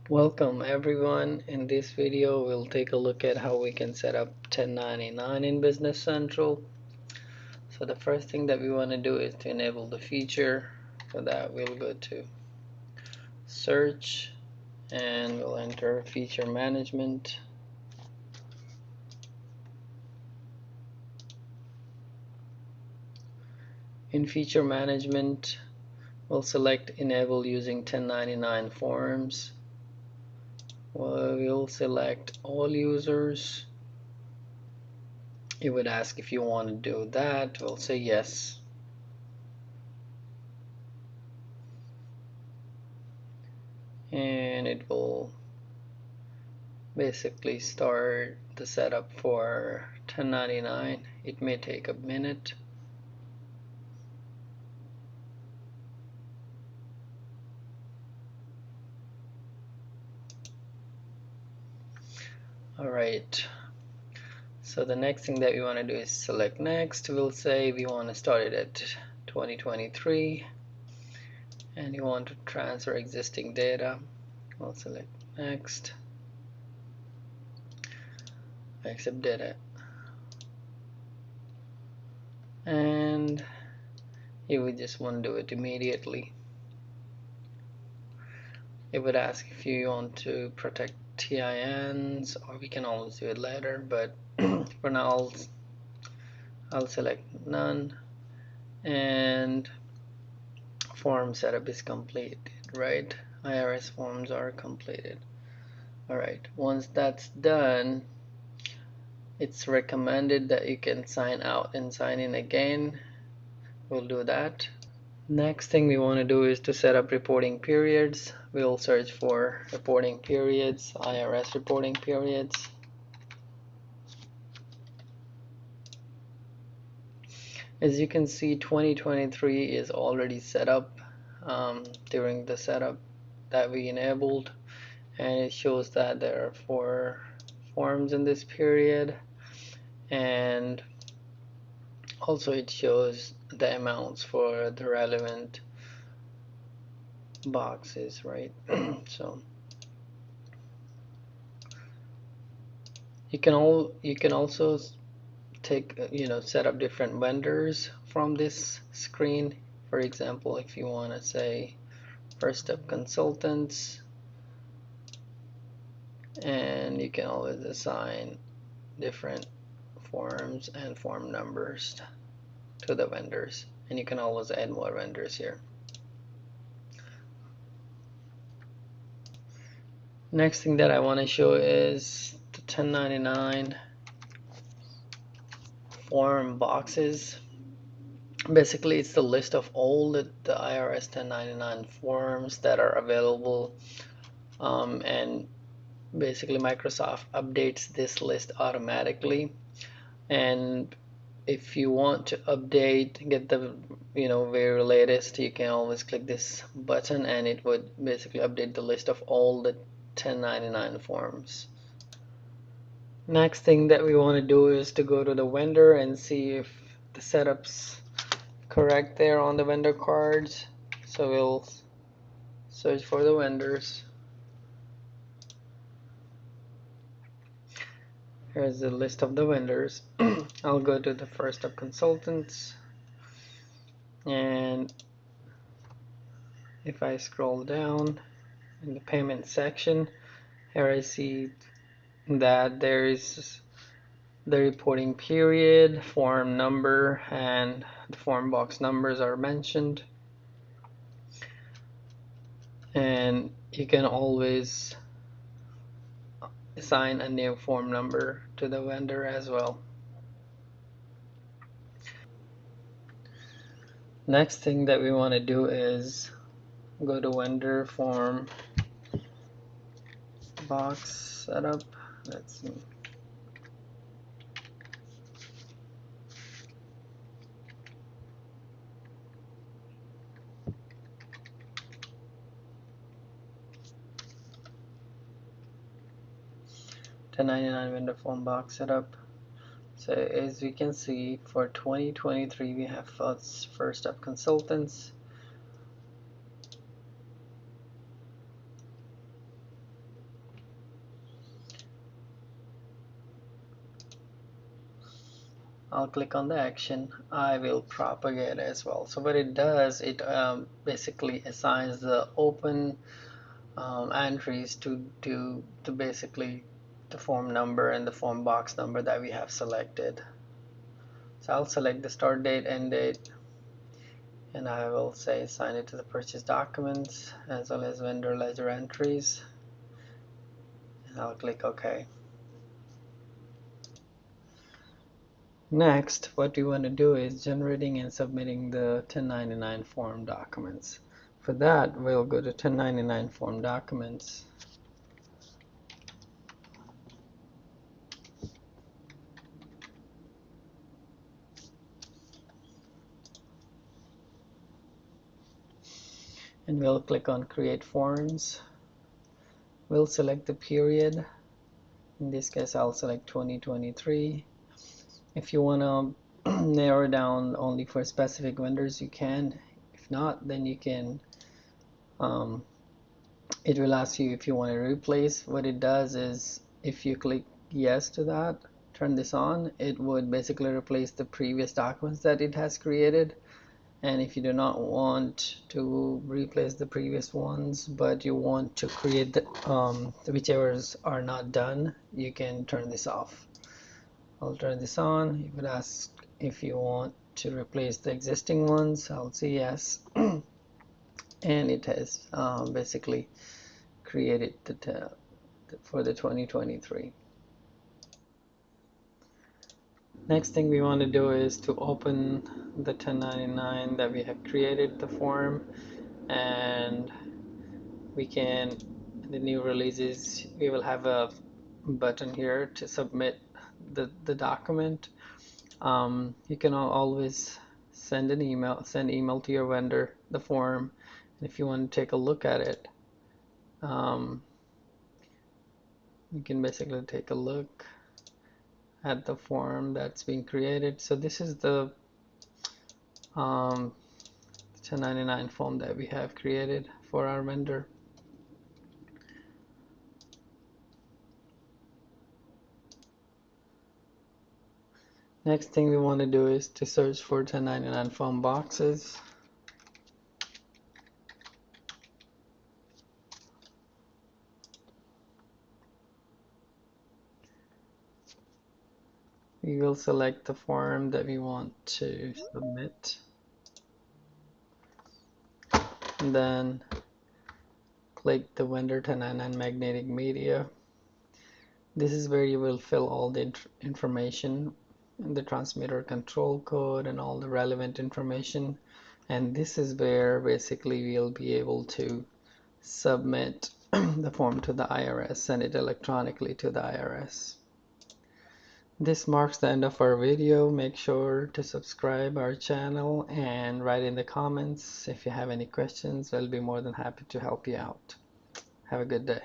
Welcome everyone. In this video we'll take a look at how we can set up 1099 in Business Central. So the first thing that we want to do is to enable the feature. For that we'll go to search and we'll enter feature management. In feature management we'll select enable using 1099 forms. We'll select all users. It would ask if you want to do that. We'll say yes. And it will basically start the setup for 1099. It may take a minute. Alright, so the next thing that we want to do is select next. We'll say we want to start it at 2023 and you want to transfer existing data. We'll select next, accept data, and you would just want to do it immediately. It would ask if you want to protect TINs, or we can always do it later, but for now I'll select none, and form setup is completed, right? IRS forms are completed. Alright, once that's done, it's recommended that you can sign out and sign in again. We'll do that. Next thing we want to do is to set up reporting periods. We'll search for reporting periods, IRS reporting periods. As you can see, 2023 is already set up during the setup that we enabled, and it shows that there are 4 forms in this period, and also it shows the amounts for the relevant boxes, right? So you can also take set up different vendors from this screen. For example, if you want to say First Step Consultants, and you can always assign different forms and form numbers to the vendors, and you can always add more vendors here. Next thing that I want to show is the 1099 form boxes. Basically, it's the list of all the IRS 1099 forms that are available, and basically Microsoft updates this list automatically. And if you want to update, get the very latest, you can always click this button and it would basically update the list of all the 1099 forms. Next thing that we want to do is to go to the vendor and see if the setup's correct there on the vendor cards. So we'll search for the vendors. Here's the list of the vendors. I'll go to the First Step Consultants, and if I scroll down in the payment section, here I see that there is the reporting period, form number, and the form box numbers are mentioned. And you can always assign a new form number to the vendor as well. Next thing that we want to do is go to vendor form box setup. Let's see. $10.99 vendor form box setup. So as we can see, for 2023 we have First Step Consultants, I'll click on the action. I will propagate as well. So what it does, it basically assigns the open entries to basically the form number and the form box number that we have selected. So I'll select the start date, end date, and I will say assign it to the purchase documents as well as vendor ledger entries, and I'll click OK. Next, what we want to do is generating and submitting the 1099 form documents. For that, we'll go to 1099 form documents. And we'll click on create forms. We'll select the period. In this case, I'll select 2023. If you want to narrow down only for specific vendors, you can. If not, then you can it will ask you if you want to replace. What it does is if you click yes to that, turn this on, it would basically replace the previous documents that it has created. And if you do not want to replace the previous ones, but you want to create the whichever are not done, you can turn this off. I'll turn this on. It would ask if you want to replace the existing ones. I'll say yes. And it has basically created for the 2023. Next thing we want to do is to open the 1099 that we have created the form, and we can, in the new releases, we will have a button here to submit the document. You can always send email to your vendor the form, and if you want to take a look at it, you can basically take a look at the form that's been created. So this is the 1099 form that we have created for our vendor. Next thing we want to do is to search for 1099 form boxes. We will select the form that we want to submit, and then click the vendor 1099 magnetic media. This is where you will fill all the information, the transmitter control code and all the relevant information, and this is where basically we'll be able to submit the form to the IRS, send it electronically to the IRS. This marks the end of our video. Make sure to subscribe our channel and write in the comments if you have any questions. I'll be more than happy to help you out. Have a good day.